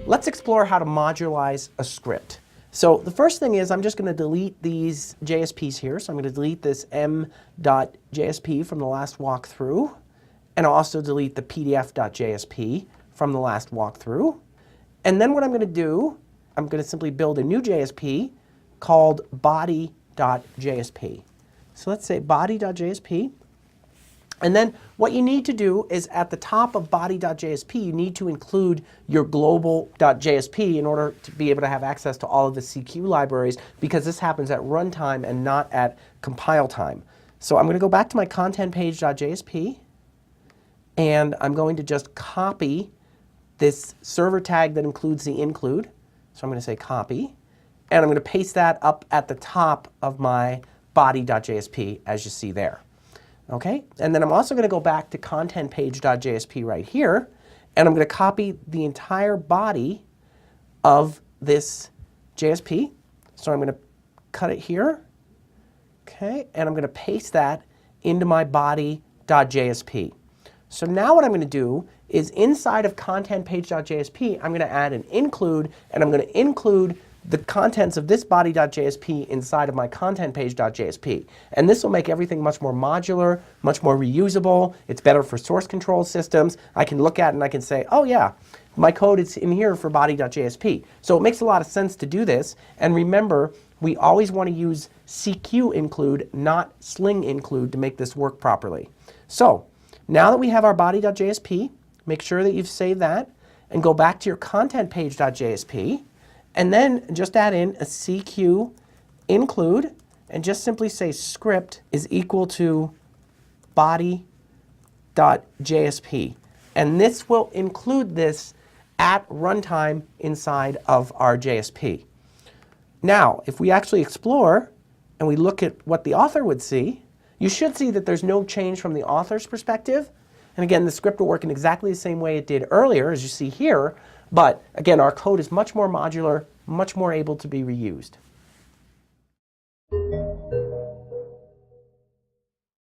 let's explore how to modularize a script. So the first thing is I'm just going to delete these JSPs here. So I'm going to delete this m.jsp from the last walkthrough, and I'll also delete the pdf.jsp from the last walkthrough. And then what I'm going to do, I'm going to simply build a new JSP called body.jsp. So let's say body.jsp. And then what you need to do is at the top of body.jsp, you need to include your global.jsp in order to be able to have access to all of the CQ libraries, because this happens at runtime and not at compile time. So I'm going to go back to my content page.jsp, and I'm going to just copy this server tag that includes the include. So I'm going to say copy, and I'm going to paste that up at the top of my body.jsp, as you see there. Okay, and then I'm also going to go back to content page.jsp right here, and I'm going to copy the entire body of this JSP. So I'm going to cut it here, okay, and I'm going to paste that into my body.jsp. So now what I'm going to do is inside of content page.jsp, I'm going to add an include, and I'm going to include the contents of this body.jsp inside of my content page.jsp. And this will make everything much more modular, much more reusable. It's better for source control systems. I can look at it and I can say, oh yeah, my code is in here for body.jsp. So it makes a lot of sense to do this. And remember, we always want to use CQ include, not sling include, to make this work properly. So now that we have our body.jsp, make sure that you've saved that and go back to your content page.jsp. And then just add in a CQ include and just simply say script is equal to body.jsp. And this will include this at runtime inside of our JSP. Now, if we actually explore and we look at what the author would see, you should see that there's no change from the author's perspective. And again, the script will work in exactly the same way it did earlier, as you see here. But again, our code is much more modular, much more able to be reused.